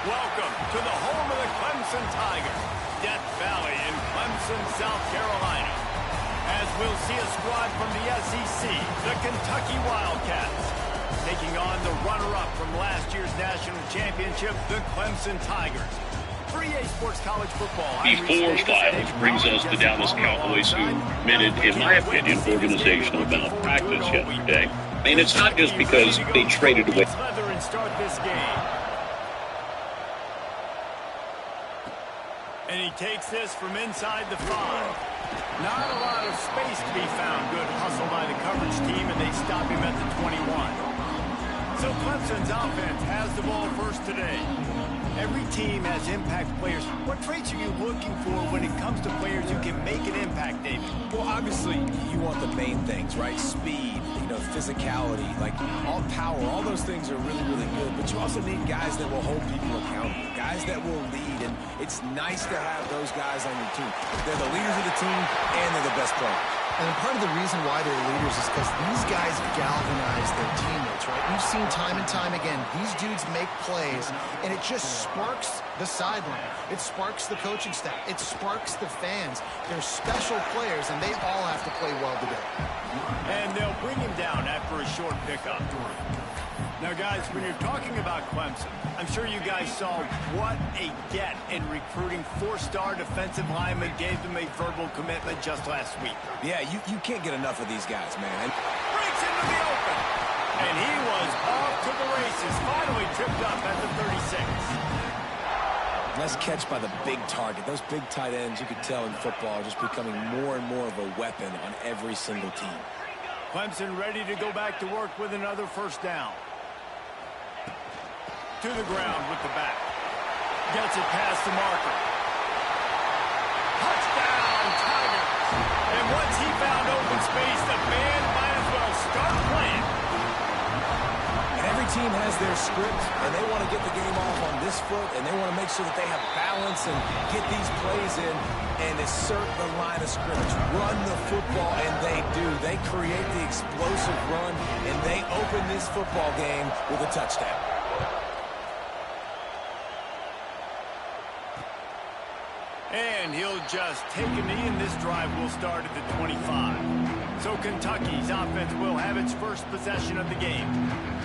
Welcome to the home of the Clemson Tigers, Death Valley in Clemson, South Carolina. As we'll see a squad from the SEC, the Kentucky Wildcats, taking on the runner-up from last year's national championship, the Clemson Tigers. For EA Sports College Football, These files brings us the Dallas Cowboys, who committed, in my opinion, organizational malpractice yesterday. And it's not just because they traded away. And he takes this from inside the 5. Not a lot of space to be found. Good hustle by the coverage team, and they stop him at the 21. So Clemson's offense has the ball first today. Every team has impact players. What traits are you looking for when it comes to players who can make an impact, David? Well, obviously, you want the main things, right? Speed, physicality, like all power, all those things are really, really good. But you also need guys that will hold people accountable, guys that will lead. And it's nice to have those guys on your team. They're the leaders of the team, and they're the best players. And part of the reason why they're leaders is because these guys galvanize their teammates, right? We've seen time and time again, these dudes make plays, and it just sparks the sideline. It sparks the coaching staff. It sparks the fans. They're special players, and they all have to play well today. And they'll bring him down after a short pickup. Now, guys, when you're talking about Clemson, I'm sure you guys saw what a get in recruiting. 4-star defensive lineman gave them a verbal commitment just last week. Yeah, you can't get enough of these guys, man. Breaks into the open. And he was off to the races. Finally tripped up at the 36. Nice catch by the big target. Those big tight ends, you could tell in football, are just becoming more and more of a weapon on every single team. Clemson ready to go back to work with another first down. To the ground with the back. Gets it past the marker. Touchdown, Tigers. And once he found open space, the band might as well start playing. And every team has their script, and they want to get the game off on this foot, and they want to make sure that they have balance and get these plays in and assert the line of scrimmage. Run the football, and they do. They create the explosive run, and they open this football game with a touchdown. And he'll just take a knee, and this drive will start at the 25. So Kentucky's offense will have its first possession of the game.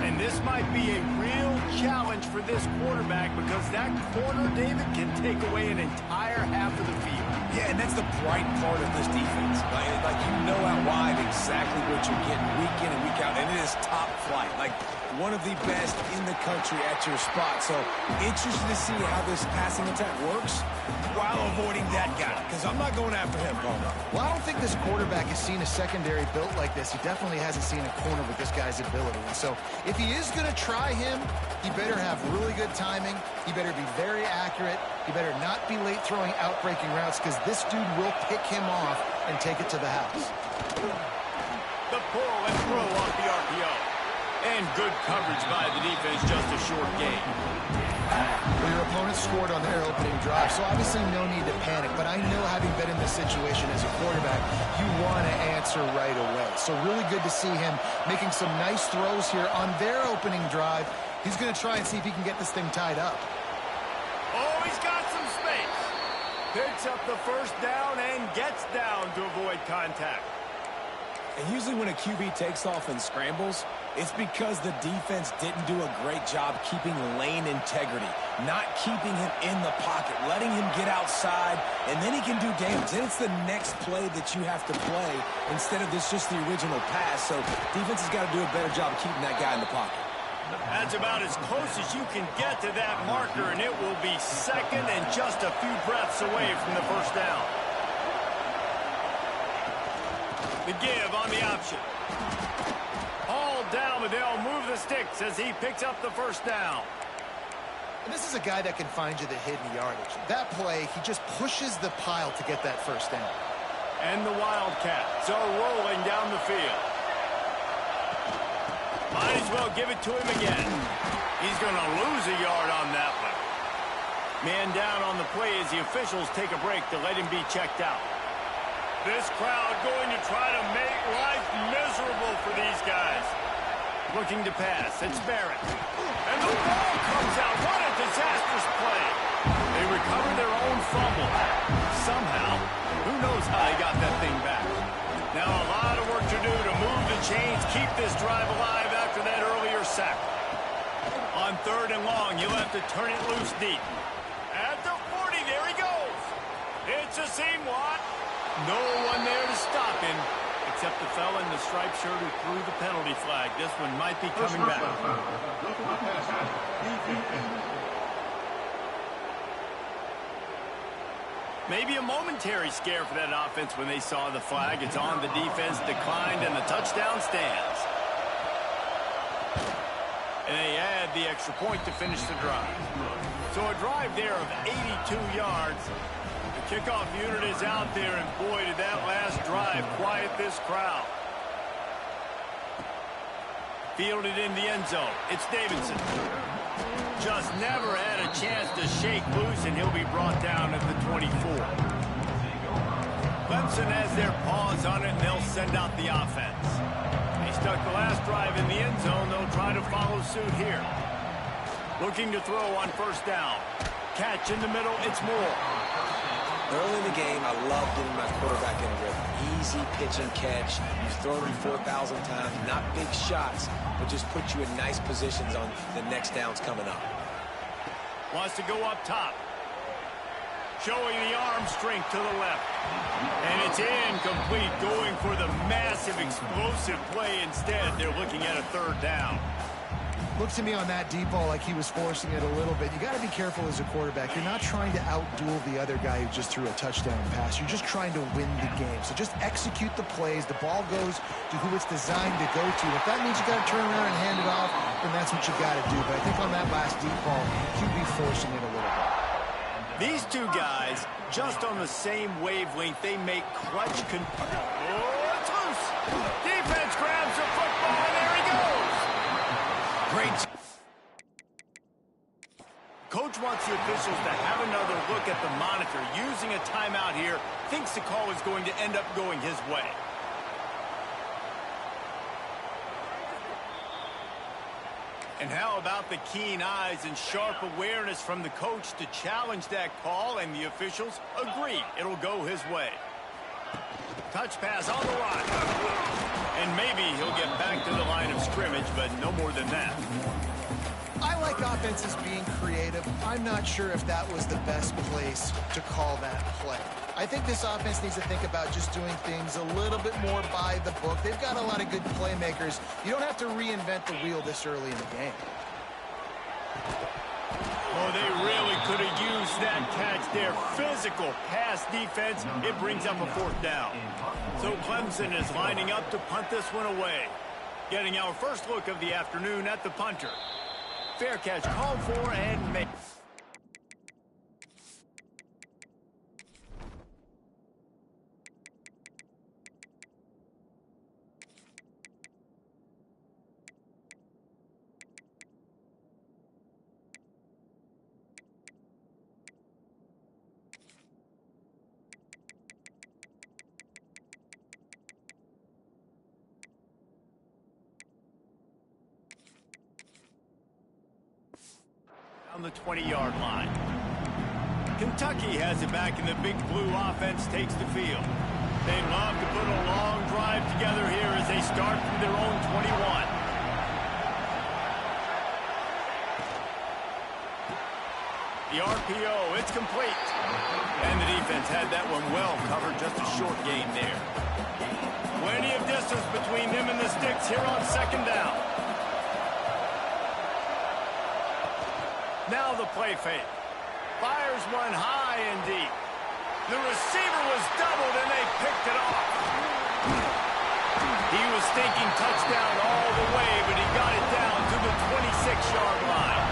And this might be a real challenge for this quarterback because that corner, David, can take away an entire half of the field. Yeah, and that's the bright part of this defense. Like you know out wide exactly what you're getting week in and week out, and it is top flight. Like one of the best in the country at your spot. So interested to see how this passing attack works while avoiding that guy, because I'm not going after him, Palmer. Well, I don't think this quarterback has seen a secondary built like this. He definitely hasn't seen a corner with this guy's ability. And so if he is going to try him, he better have really good timing. He better be very accurate. He better not be late throwing out-breaking routes, because this dude will pick him off and take it to the house. The pull and throw off the RPO. And good coverage by the defense, just a short gain. Well, your opponent scored on their opening drive, so obviously no need to panic. But I know, having been in this situation as a quarterback, you want to answer right away. So really good to see him making some nice throws here on their opening drive. He's going to try and see if he can get this thing tied up. Oh, he's got some space. Picks up the first down and gets down to avoid contact. And usually when a QB takes off and scrambles, it's because the defense didn't do a great job keeping lane integrity, not keeping him in the pocket, letting him get outside, and then he can do damage. Then it's the next play that you have to play instead of this just the original pass. So defense has got to do a better job keeping that guy in the pocket. That's about as close as you can get to that marker, and it will be second and just a few breaths away from the first down. The give on the option. All down, but they'll move the sticks as he picks up the first down. And this is a guy that can find you the hidden yardage. That play, he just pushes the pile to get that first down. And the Wildcats are rolling down the field. Might as well give it to him again. He's going to lose a yard on that one. Man down on the play as the officials take a break to let him be checked out. This crowd going to try to make life miserable for these guys. Looking to pass. It's Barrett. And the ball comes out. What a disastrous play. They recover their own fumble. Somehow, who knows how they got that thing back. Now a lot of work to do to move the chains, keep this drive alive after that earlier sack. On 3rd and long, you'll have to turn it loose deep. At the 40, there he goes. It's a seam lot. No one there to stop him, except the fella in the striped shirt who threw the penalty flag. This one might be coming back. Maybe a momentary scare for that offense when they saw the flag. It's on, the defense declined, and the touchdown stands. And they add the extra point to finish the drive. So a drive there of 82 yards. The kickoff unit is out there, and boy, did that last drive quiet this crowd. Fielded in the end zone. It's Davidson. Just never had a chance to shake loose, and he'll be brought down at the 24. Clemson has their paws on it, and they'll send out the offense. They stuck the last drive in the end zone. They'll try to follow suit here. Looking to throw on 1st down. Catch in the middle. It's Moore. Early in the game, I love getting my quarterback in a rhythm. Easy pitch and catch. You've thrown him 4,000 times. Not big shots, but just put you in nice positions on the next downs coming up. Wants to go up top. Showing the arm strength to the left. And it's incomplete, going for the massive explosive play instead. They're looking at a 3rd down. Looks to me on that deep ball like he was forcing it a little bit. You got to be careful as a quarterback. You're not trying to outduel the other guy who just threw a touchdown pass. You're just trying to win the game. So just execute the plays. The ball goes to who it's designed to go to. If that means you got to turn around and hand it off, then that's what you got to do. But I think on that last deep ball, QB forcing it a little bit. These two guys, just on the same wavelength, they make clutch Oh, it's loose. Defense grabs the football, and there he goes. Great. Coach wants the officials to have another look at the monitor. Using a timeout here, thinks the call is going to end up going his way. And how about the keen eyes and sharp awareness from the coach to challenge that call, and the officials agree it'll go his way. Touch pass on the line. And maybe he'll get back to the line of scrimmage, but no more than that. I like offenses being creative. I'm not sure if that was the best place to call that play. I think this offense needs to think about just doing things a little bit more by the book. They've got a lot of good playmakers. You don't have to reinvent the wheel this early in the game. Oh, they really could have used that catch there. Physical pass defense. It brings up a 4th down. So Clemson is lining up to punt this one away. Getting our first look of the afternoon at the punter. Fair catch called for and made. On the 20-yard line. Kentucky has it back, and the big blue offense takes the field. They love to put a long drive together here as they start from their own 21. The RPO, it's complete. And the defense had that one well covered, just a short gain there. Plenty of distance between them and the sticks here on 2nd down. Now the play fake. Fires one high and deep. The receiver was doubled, and they picked it off. He was thinking touchdown all the way, but he got it down to the 26-yard line.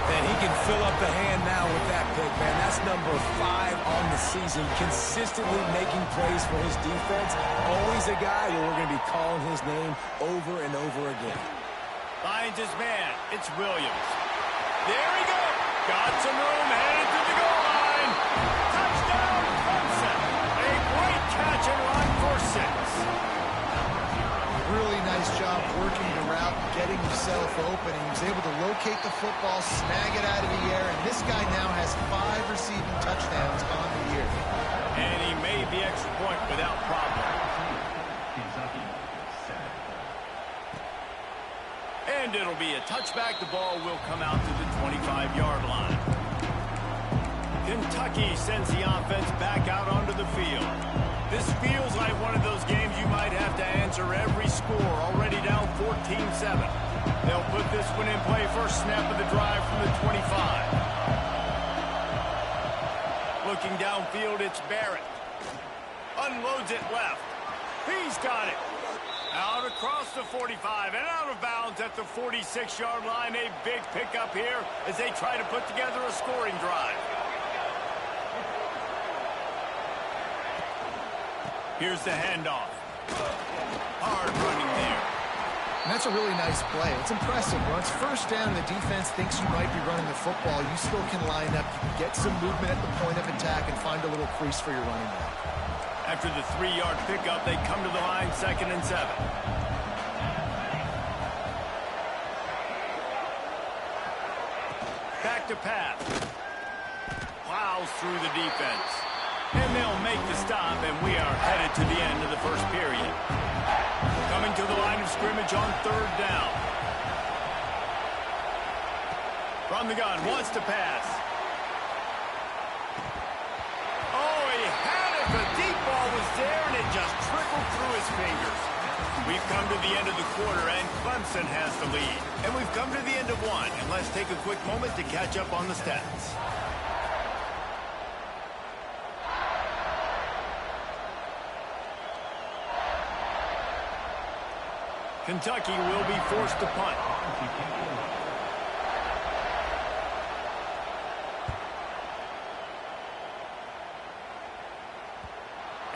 And he can fill up the hand now with that pick, man. That's number 5 on the season. Consistently making plays for his defense. Always a guy that we're going to be calling his name over and over again. Finds his man. It's Williams. There he goes. Got some room, headed to the goal line. Touchdown, Clemson. A great catch and run for 6. Really nice job working to route himself open. He was able to locate the football, snag it out of the air, and this guy now has 5 receiving touchdowns on the year. And he made the extra point without problem. And it'll be a touchback. The ball will come out to the 25-yard line. Kentucky sends the offense back out onto the field. This feels like one of those games you might have to answer every score. Already down 14-7. They'll put this one in play first snap of the drive from the 25. Looking downfield, it's Barrett. Unloads it left. He's got it. Out across the 45 and out of bounds at the 46-yard line. A big pickup here as they try to put together a scoring drive. Here's the handoff. Hard running there. And that's a really nice play. It's impressive. Once first down and the defense thinks you might be running the football, you still can line up. You can get some movement at the point of attack and find a little crease for your running back. After the 3-yard pickup, they come to the line 2nd and 7. Back to pass. Plows through the defense. And they'll make the stop, and we are headed to the end of the first period. Coming to the line of scrimmage on 3rd down. From the gun, wants to pass. Oh, he had it. The deep ball was there, and it just trickled through his fingers. We've come to the end of the quarter, and Clemson has the lead. And we've come to the end of one, and let's take a quick moment to catch up on the stats. Kentucky will be forced to punt.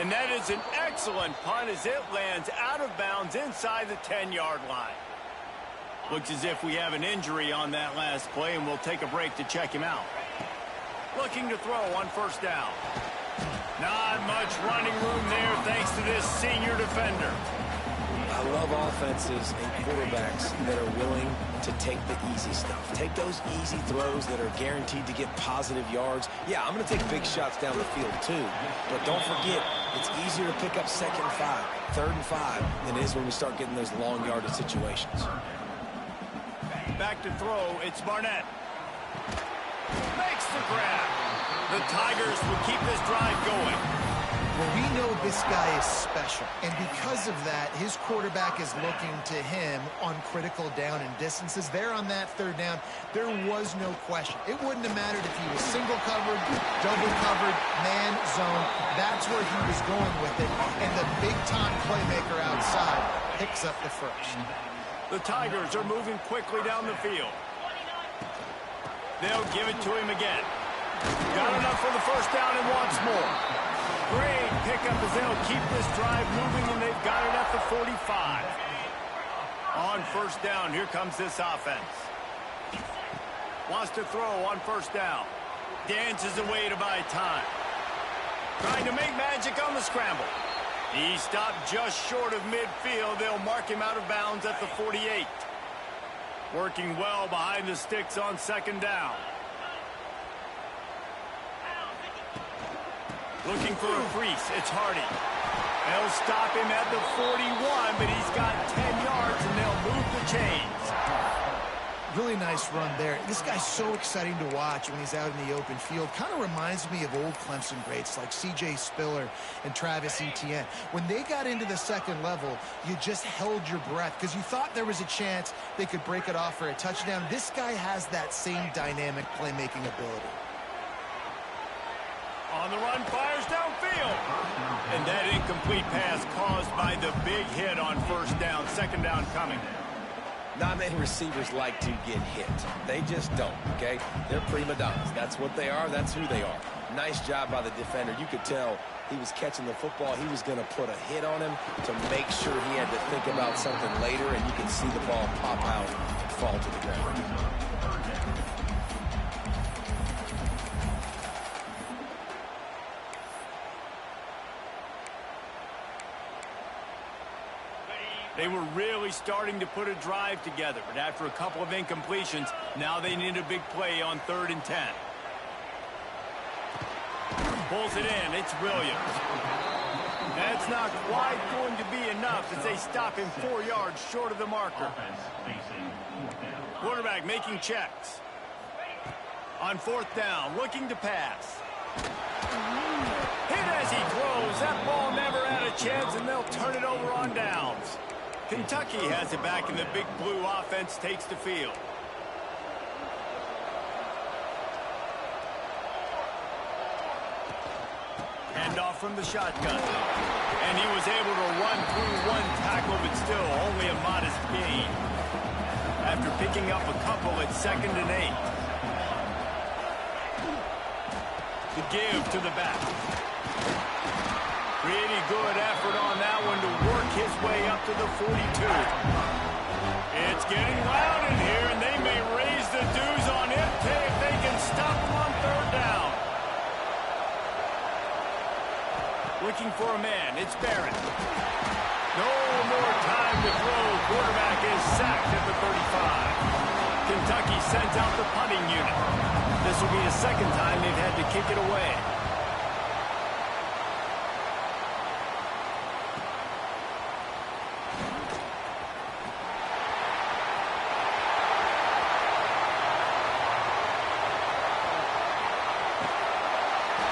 And that is an excellent punt as it lands out of bounds inside the 10-yard line. Looks as if we have an injury on that last play, and we'll take a break to check him out. Looking to throw on 1st down. Not much running room there thanks to this senior defender. I love offenses and quarterbacks that are willing to take the easy stuff. Take those easy throws that are guaranteed to get positive yards. Yeah, I'm going to take big shots down the field too. But don't forget, it's easier to pick up 2nd and 5, 3rd and 5 than it is when we start getting those long yardage situations. Back to throw, it's Barnett. Makes the grab. The Tigers will keep this drive going. Well, we know this guy is special, and because of that, his quarterback is looking to him on critical down and distances. There on that 3rd down, there was no question. It wouldn't have mattered if he was single covered, double covered, man, zone. That's where he was going with it, and the big-time playmaker outside picks up the first. The Tigers are moving quickly down the field. They'll give it to him again. Got enough for the 1st down and wants more. Great pickup as they'll keep this drive moving, and they've got it at the 45. On 1st down, here comes this offense. Wants to throw on 1st down. Dances away to buy time. Trying to make magic on the scramble. He stopped just short of midfield. They'll mark him out of bounds at the 48. Working well behind the sticks on 2nd down. Looking for a crease, it's Hardy. They'll stop him at the 41, but he's got 10 yards, and they'll move the chains. Really nice run there. This guy's so exciting to watch when he's out in the open field. Kind of reminds me of old Clemson greats like C.J. Spiller and Travis Etienne. When they got into the 2nd level, you just held your breath because you thought there was a chance they could break it off for a touchdown. This guy has that same dynamic playmaking ability. On the run, fires downfield. And that incomplete pass caused by the big hit on 1st down. 2nd down coming. Not many receivers like to get hit. They just don't, okay? They're prima donnas. That's what they are. That's who they are. Nice job by the defender. You could tell he was catching the football. He was going to put a hit on him to make sure he had to think about something later, and you can see the ball pop out and fall to the ground. They were really starting to put a drive together, but after a couple of incompletions, now they need a big play on 3rd and 10. Pulls it in. It's Williams. That's not quite going to be enough as they stop him 4 yards short of the marker. Quarterback making checks. On 4th down, looking to pass. Hit as he throws. That ball never had a chance, and they'll turn it over on downs. Kentucky has it back, and the Big Blue offense takes the field. Handoff from the shotgun. And he was able to run through 1 tackle, but still only a modest gain. After picking up a couple at 2nd and 8. The give to the back. Pretty good effort on that one to work his way up to the 42. It's getting loud in here, and they may raise the dues on it if they can stop him on 3rd down. Looking for a man. It's Barrett. No more time to throw. Quarterback is sacked at the 35. Kentucky sends out the punting unit. This will be the 2nd time they've had to kick it away.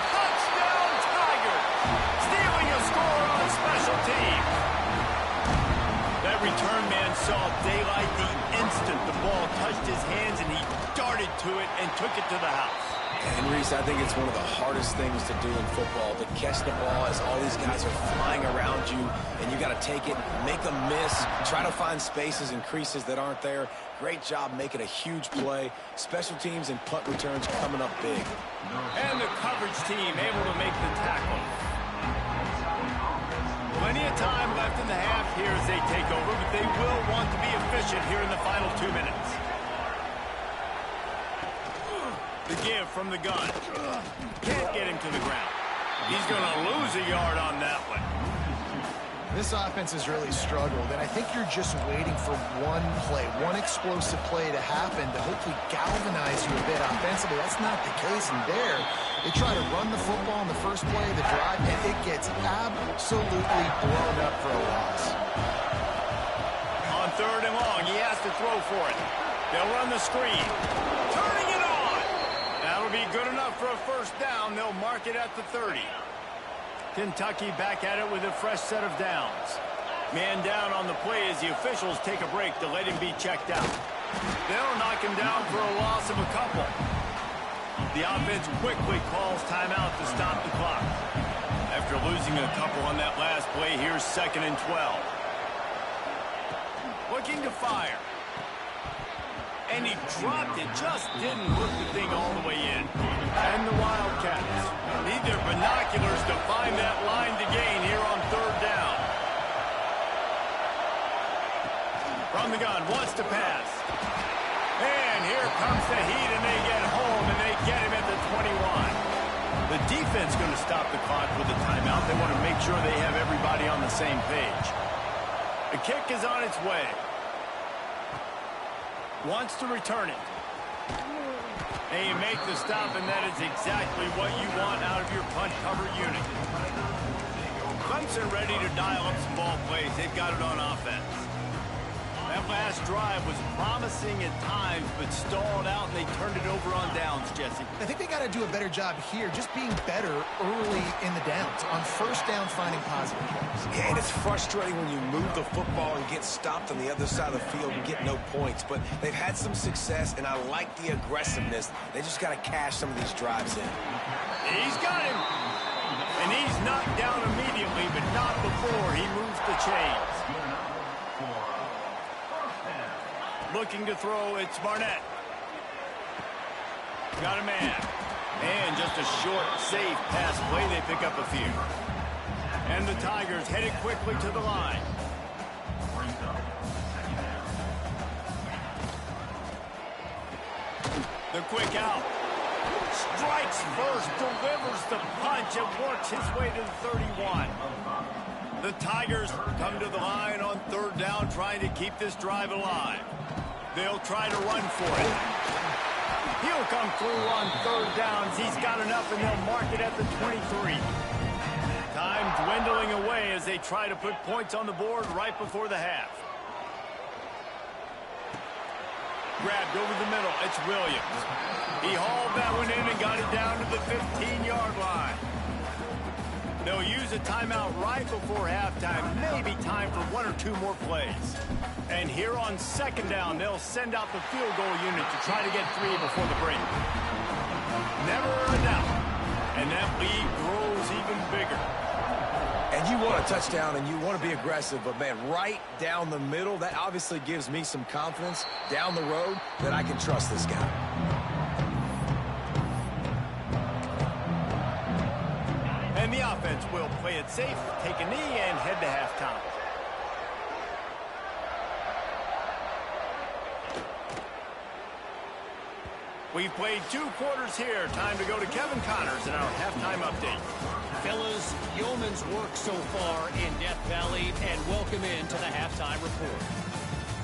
Touchdown Tigers! Stealing a score on special teams. That return man saw daylight the instant the ball touched his hands, and he darted to it and took it to the house. And Reese, I think it's one of the hardest things to do in football, to catch the ball as all these guys are flying around you, and you got to take it, make a miss, try to find spaces and creases that aren't there. Great job making a huge play. Special teams and punt returns coming up big. And the coverage team able to make the tackle. Plenty of time left in the half here as they take over, but they will want to be efficient here in the final 2 minutes. The give from the gun. Can't get him to the ground. He's going to lose a yard on that one. This offense has really struggled, and I think you're just waiting for one play, one explosive play to happen to hopefully galvanize you a bit offensively. That's not the case in there. They try to run the football in the first play of the drive, and it gets absolutely blown up for a loss. On 3rd and long, he has to throw for it. They'll run the screen. Turning it on. That'll be good enough for a 1st down. They'll mark it at the 30. Kentucky back at it with a fresh set of downs. Man down on the play as the officials take a break to let him be checked out. They'll knock him down for a loss of a couple. The offense quickly calls timeout to stop the clock. After losing a couple on that last play, here's 2nd and 12. Looking to fire. And he dropped it, just didn't hook the thing all the way in. And the Wildcats need their binoculars to find that line to gain here on 3rd down. From the gun, wants to pass. And here comes the heat, and they get home, and they get him at the 21. The defense going to stop the clock with a timeout. They want to make sure they have everybody on the same page. The kick is on its way. Wants to return it. And you make the stop, and that is exactly what you want out of your punt cover unit. Clemson ready to dial up some ball plays. They've got it on offense. That last drive was promising at times, but stalled out, and they turned it over on downs, Jesse. I think they got to do a better job here, just being better early in the downs. On 1st down, finding positive plays. Yeah, and it's frustrating when you move the football and get stopped on the other side of the field and get no points. But they've had some success, and I like the aggressiveness. They just got to cash some of these drives in. He's got him. And he's knocked down immediately, but not before he moves the chains. Looking to throw, it's Barnett. Got a man. And just a short, safe pass play. They pick up a few. And the Tigers headed quickly to the line. The quick out. Strikes first, delivers the punch, and works his way to the 31. The The Tigers come to the line on third down, trying to keep this drive alive. They'll try to run for it. He'll come through on third downs. He's got enough, and they'll mark it at the 23. Time dwindling away as they try to put points on the board right before the half. Grabbed over the middle. It's Williams. He hauled that one in and got it down to the 15-yard line. They'll use a timeout right before halftime. Maybe time for one or two more plays. And here on second down, they'll send out the field goal unit to try to get 3 before the break. Never a doubt. And that lead grows even bigger. And you want a touchdown and you want to be aggressive, but man, right down the middle, that obviously gives me some confidence down the road that I can trust this guy. And the offense will play it safe, take a knee, and head to halftime. We've played 2 quarters here. Time to go to Kevin Connors in our halftime update. Fellas, yeoman's work so far in Death Valley, and welcome into the halftime report.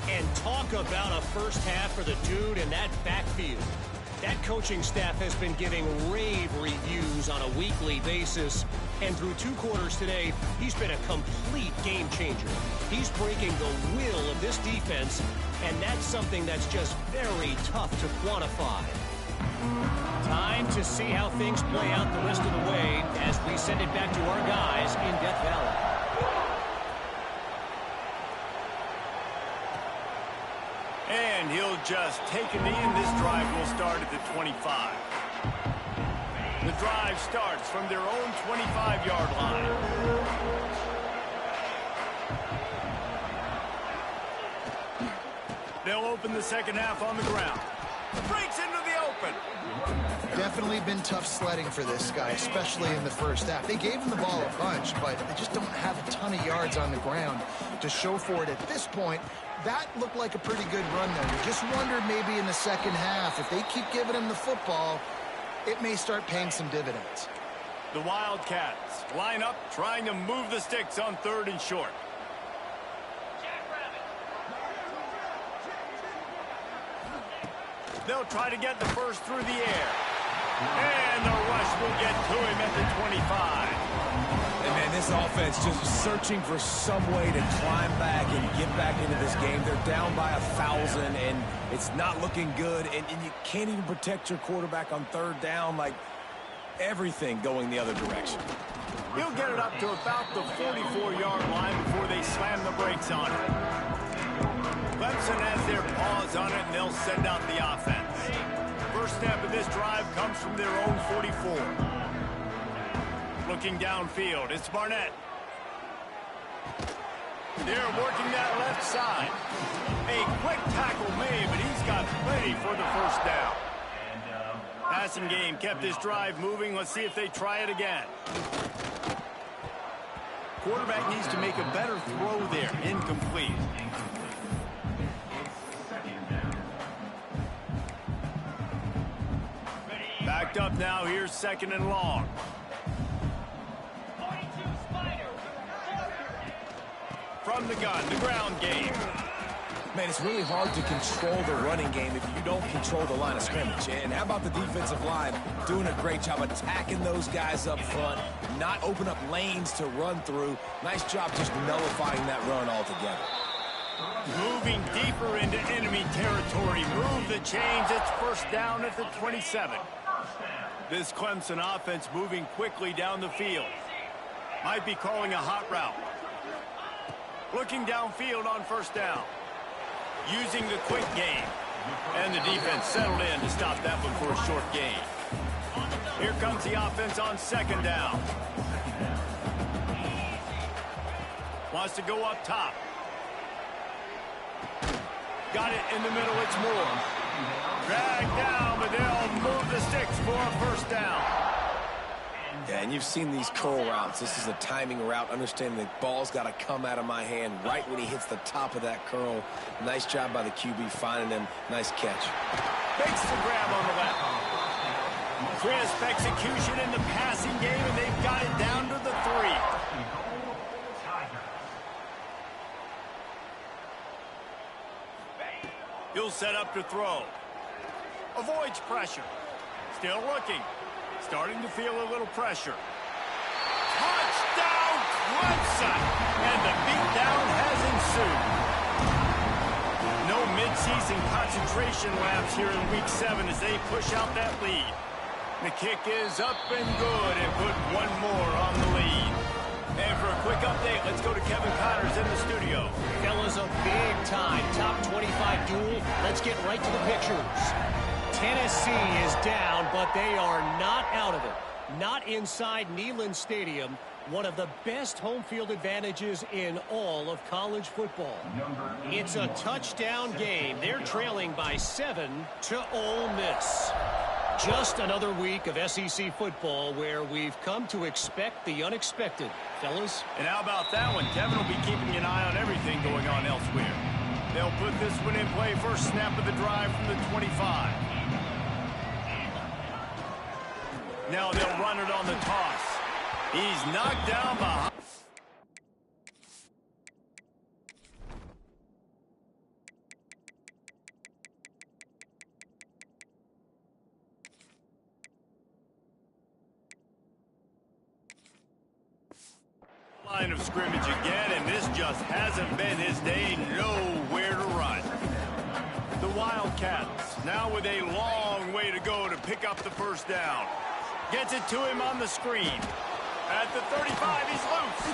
And talk about a first half for the dude in that backfield. That coaching staff has been giving rave reviews on a weekly basis, and through 2 quarters today, he's been a complete game changer. He's breaking the will of this defense, and that's something that's just very tough to quantify. Time to see how things play out the rest of the way as we send it back to our guys in Death Valley. And he'll just take a knee, and this drive will start at the 25. The drive starts from their own 25-yard line. They'll open the second half on the ground. Breaks into the open. Definitely been tough sledding for this guy, especially in the first half. They gave him the ball a bunch, but they just don't have a ton of yards on the ground to show for it at this point. That looked like a pretty good run there. You just wondered maybe in the second half, if they keep giving him the football, it may start paying some dividends. The Wildcats line up, trying to move the sticks on 3rd and short. They'll try to get the first through the air. And the rush will get to him at the 25. And man, this offense just searching for some way to climb back and get back into this game. They're down by 1,000, and it's not looking good. And you can't even protect your quarterback on 3rd down. Like, everything going the other direction. He'll get it up to about the 44-yard line before they slam the brakes on it. Clemson has their paws on it, and they'll send out the offense. First step of this drive comes from their own 44. Looking downfield, it's Barnett. They're working that left side. A quick tackle made, but he's got plenty for the first down. Passing game kept this drive moving. Let's see if they try it again. Quarterback needs to make a better throw there. Incomplete. Backed up now. Here's 2nd and long. From the gun, the ground game. Man, it's really hard to control the running game if you don't control the line of scrimmage. And how about the defensive line doing a great job attacking those guys up front, not open up lanes to run through. Nice job just nullifying that run altogether. Moving deeper into enemy territory. Move the chains. It's first down at the 27. This Clemson offense moving quickly down the field. Might be calling a hot route. Looking downfield on first down. Using the quick game. And the defense settled in to stop that one for a short gain. Here comes the offense on 2nd down. Wants to go up top. Got it in the middle, it's Moore. Dragged down, but they'll move the sticks for a first down. Yeah, and you've seen these curl routes. This is a timing route. Understanding the ball's got to come out of my hand right when he hits the top of that curl. Nice job by the QB finding him. Nice catch. Makes the grab on the left. Crisp execution in the passing game, and they've got it down to the 3. He'll set up to throw. Avoids pressure. Still looking. Starting to feel a little pressure. Touchdown, Clemson! And the beatdown has ensued. No midseason concentration laps here in Week 7 as they push out that lead. The kick is up and good and put one more on the lead. And for a quick update, let's go to Kevin Connors in the studio. Fellas, a big-time top 25 duel. Let's get right to the pictures. Tennessee is down, but they are not out of it. Not inside Neyland Stadium, one of the best home field advantages in all of college football. It's a touchdown game. They're trailing by 7 to Ole Miss. Just another week of SEC football where we've come to expect the unexpected. Fellas? And how about that one? Kevin will be keeping an eye on everything going on elsewhere. They'll put this one in play. First snap of the drive from the 25. Now they'll run it on the toss. He's knocked down behind. Line of scrimmage again, and this just hasn't been his day. Nowhere to run. The Wildcats now with a long way to go to pick up the first down. Gets it to him on the screen. At the 35, he's loose.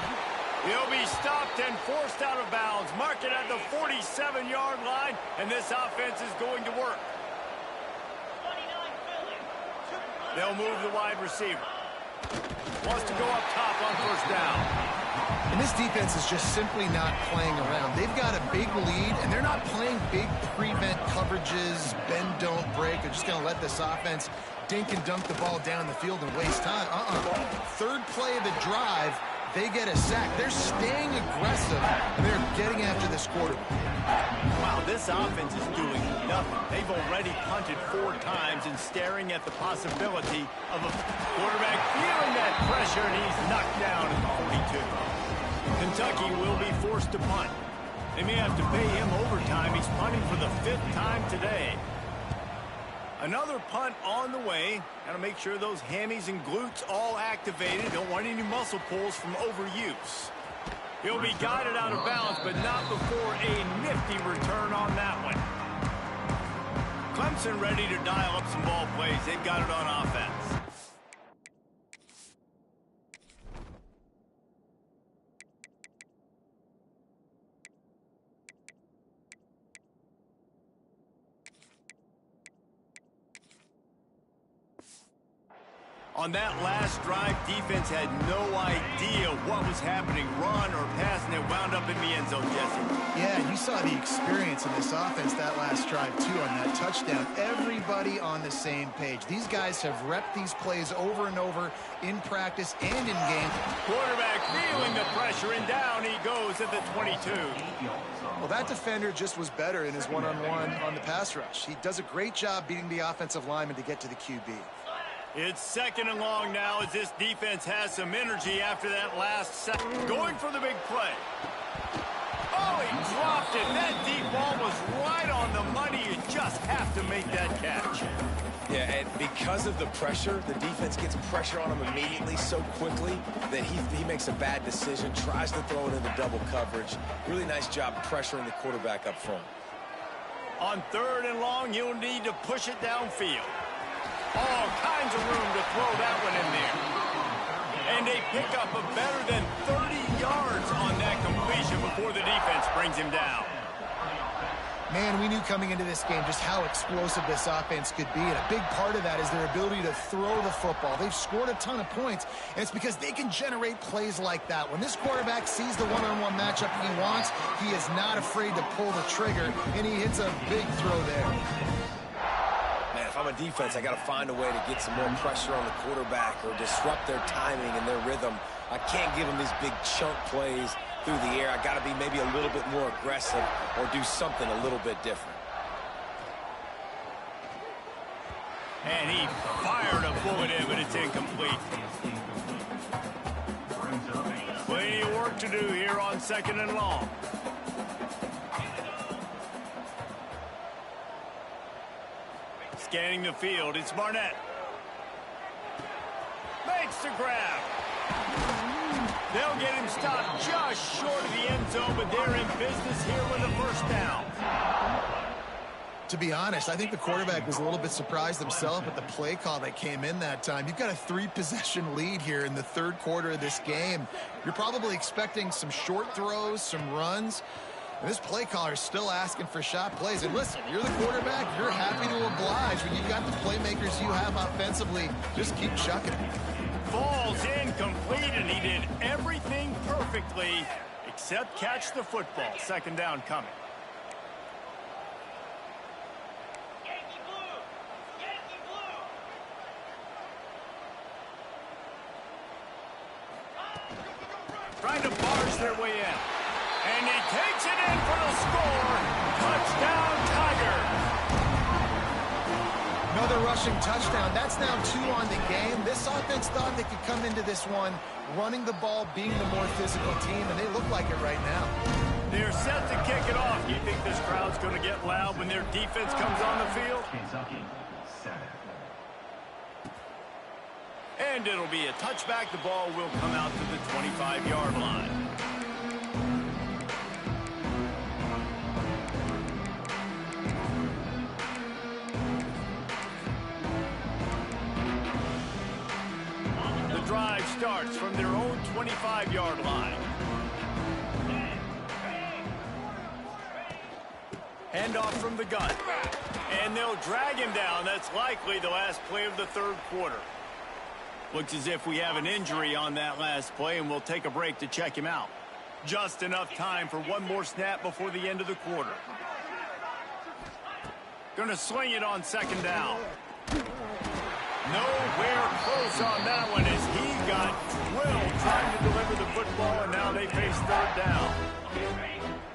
He'll be stopped and forced out of bounds. Mark it at the 47-yard line, and this offense is going to work. They'll move the wide receiver. Wants to go up top on first down. And this defense is just simply not playing around. They've got a big lead, and they're not playing big prevent coverages, bend, don't break. They're just going to let this offense dink and dunk the ball down the field and waste time. Third play of the drive, they get a sack. They're staying aggressive, and they're getting after this quarterback. Wow, this offense is doing nothing. They've already punted 4 times and staring at the possibility of a quarterback feeling that pressure, and he's knocked down at the 42. Kentucky will be forced to punt. They may have to pay him overtime. He's punting for the 5th time today. Another punt on the way. Got to make sure those hammies and glutes all activated. Don't want any muscle pulls from overuse. He'll be guided out of bounds, but not before a nifty return on that one. Clemson ready to dial up some ball plays. They've got it on offense. On that last drive, defense had no idea what was happening, run or pass, and it wound up in the end zone, Jesse. Yeah, you saw the experience in this offense that last drive, too, on that touchdown. Everybody on the same page. These guys have repped these plays over and over in practice and in game. Quarterback feeling the pressure, and down he goes at the 22. Well, that defender just was better in his one-on-one on the pass rush. He does a great job beating the offensive lineman to get to the QB. It's 2nd and long now as this defense has some energy after that last set. Going for the big play. Oh, he dropped it. That deep ball was right on the money. You just have to make that catch. Yeah, and because of the pressure, the defense gets pressure on him immediately so quickly that he makes a bad decision, tries to throw it into double coverage. Really nice job pressuring the quarterback up front. On 3rd and long, you'll need to push it downfield. All kinds of room to throw that one in there. And they pick up a better than 30 yards on that completion before the defense brings him down. Man, we knew coming into this game just how explosive this offense could be, and a big part of that is their ability to throw the football. They've scored a ton of points, and it's because they can generate plays like that. When this quarterback sees the one-on-one matchup he wants, he is not afraid to pull the trigger, and he hits a big throw there. If I'm a defense, I got to find a way to get some more pressure on the quarterback or disrupt their timing and their rhythm. I can't give them these big chunk plays through the air. I got to be maybe a little bit more aggressive or do something a little bit different. And he fired a bullet in, but it's incomplete. Plenty of work to do here on 2nd and long. Scanning the field, it's Barnett. Makes the grab. They'll get him stopped just short of the end zone, but they're in business here with a first down. To be honest, I think the quarterback was a little bit surprised himself at the play call that came in that time. You've got a 3-possession lead here in the third quarter of this game. You're probably expecting some short throws, some runs. And this play caller is still asking for shot plays. And listen, you're the quarterback. You're happy to oblige. When you've got the playmakers you have offensively, just keep chucking it. Falls incomplete, and he did everything perfectly except catch the football. Second down coming. Trying to barge their way in. And he takes it in for the score. Touchdown, Tiger. Another rushing touchdown. That's now 2 on the game. This offense thought they could come into this one running the ball, being the more physical team, and they look like it right now. They're set to kick it off. You think this crowd's going to get loud when their defense comes on the field? And it'll be a touchback. The ball will come out to the 25-yard line. The drive starts from their own 25-yard line. Handoff from the gun. And they'll drag him down. That's likely the last play of the third quarter. Looks as if we have an injury on that last play, and we'll take a break to check him out. Just enough time for one more snap before the end of the quarter. Gonna swing it on second down. Nowhere close on that one as he got drilled trying to deliver the football, and now they face third down.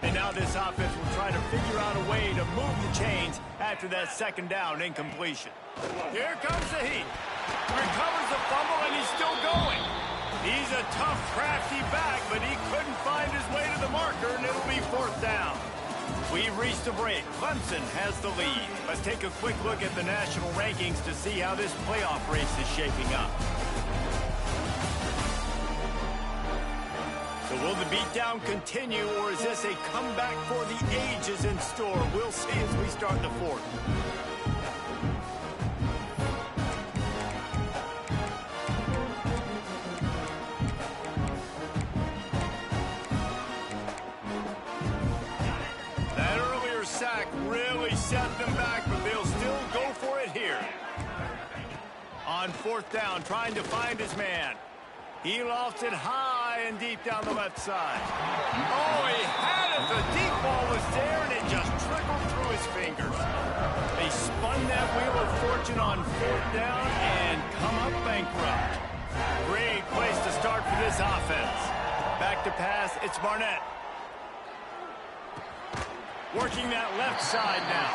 And now this offense will try to figure out a way to move the chains after that second down incompletion. Here comes the heat. Recovers the fumble, and he's still going. He's a tough, crafty back, but he couldn't find his way to the marker, and it'll be fourth down. We've reached a break. Clemson has the lead. Let's take a quick look at the national rankings to see how this playoff race is shaping up. So will the beatdown continue, or is this a comeback for the ages in store? We'll see as we start the fourth. Sack really set them back, but they'll still go for it here. On fourth down, trying to find his man. He lofts it high and deep down the left side. Oh, he had it. The deep ball was there, and it just trickled through his fingers. They spun that wheel of fortune on fourth down and come up bankrupt. Great place to start for this offense. Back to pass, it's Barnett. Working that left side now.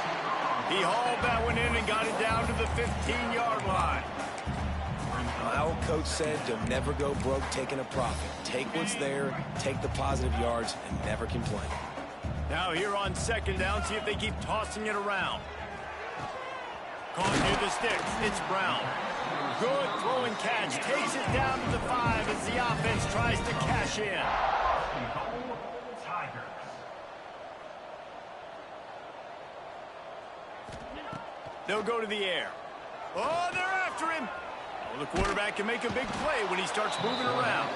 He hauled that one in and got it down to the 15-yard line. My old coach said you'll never go broke taking a profit. Take what's there, take the positive yards, and never complain. Now here on second down, see if they keep tossing it around. Caught near the sticks. It's Brown. Good throw and catch. Takes it down to the 5 as the offense tries to cash in. They'll go to the air. Oh, they're after him. Oh, the quarterback can make a big play when he starts moving around.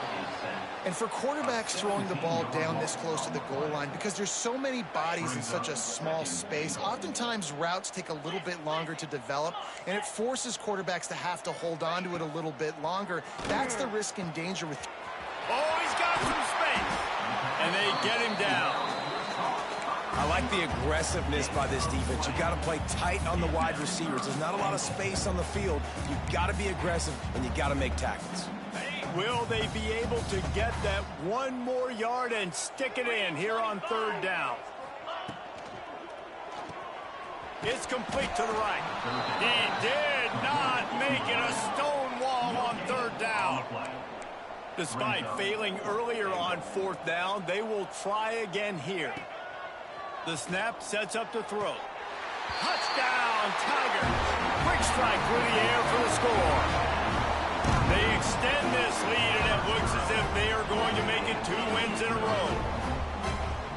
And for quarterbacks throwing the ball down this close to the goal line, because there's so many bodies in such a small space, oftentimes routes take a little bit longer to develop, and it forces quarterbacks to have to hold on to it a little bit longer. That's the risk and danger with... Oh, he's got some space. And they get him down. I like the aggressiveness by this defense. You've got to play tight on the wide receivers. There's not a lot of space on the field. You've got to be aggressive, and you've got to make tackles. Will they be able to get that one more yard and stick it in here on third down? It's complete to the right. He did not make it a stone wall on third down. Despite failing earlier on fourth down, they will try again here. The snap sets up to throw. Touchdown, Tigers. Quick strike through the air for the score. They extend this lead, and it looks as if they are going to make it 2 wins in a row.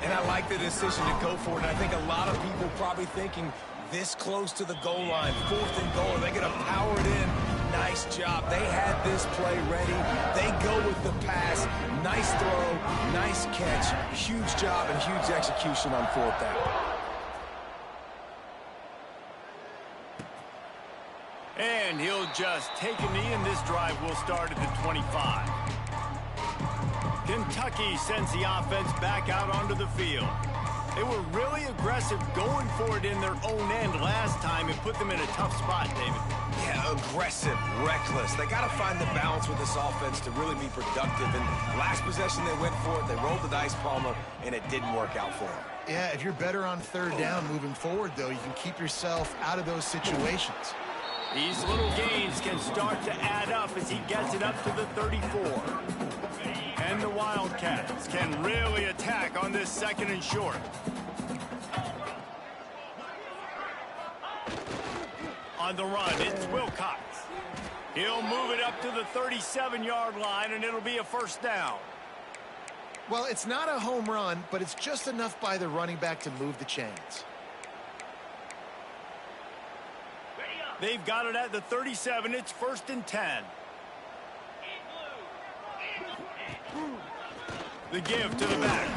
And I like the decision to go for it. I think a lot of people probably thinking this close to the goal line, 4th and goal, are they going to power it in? Nice job. They had this play ready. They go with the pass. Nice throw, nice catch. Huge job and huge execution on 4th down. And he'll just take a knee, and this drive will start at the 25. Kentucky sends the offense back out onto the field. They were really aggressive going for it in their own end last time. It put them in a tough spot, David. Yeah, aggressive, reckless. They got to find the balance with this offense to really be productive. And last possession they went for it. They rolled the dice, Palmer, and it didn't work out for them. Yeah, if you're better on 3rd down moving forward, though, you can keep yourself out of those situations. These little gains can start to add up as he gets it up to the 34. And the Wildcats can really attack on this 2nd and short. On the run, it's Wilcox. He'll move it up to the 37-yard line, and it'll be a 1st down. Well, it's not a home run, but it's just enough by the running back to move the chains. They've got it at the 37. It's 1st and 10. The give to the back.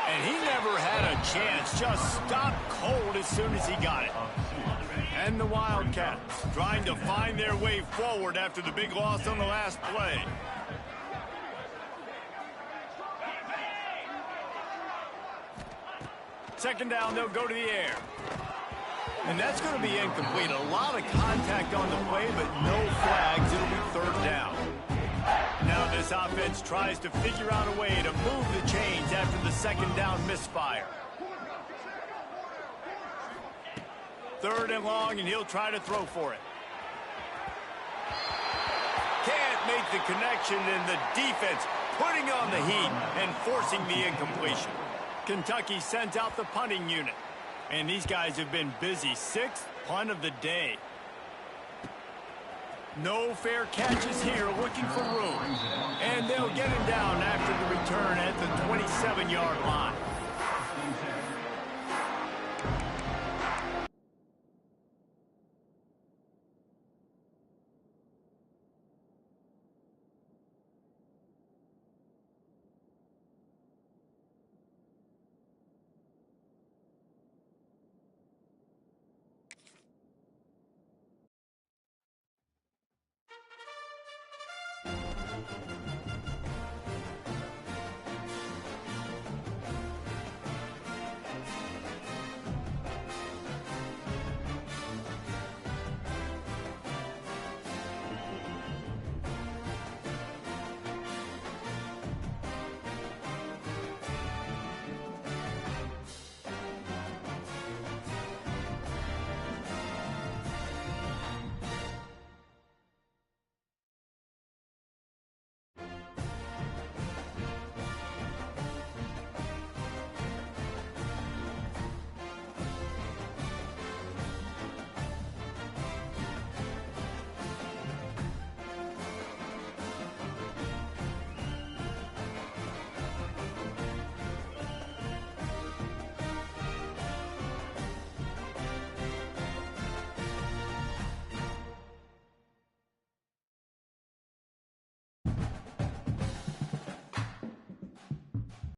And he never had a chance. Just stopped cold as soon as he got it. And the Wildcats trying to find their way forward after the big loss on the last play. Second down, they'll go to the air. And that's going to be incomplete. A lot of contact on the play, but no flags. It'll be 3rd down. Now this offense tries to figure out a way to move the chains after the 2nd down misfire. 3rd and long, and he'll try to throw for it. Can't make the connection, and the defense putting on the heat and forcing the incompletion. Kentucky sends out the punting unit. And these guys have been busy. 6th punt of the day. No fair catches here, looking for room. And they'll get him down after the return at the 27-yard line.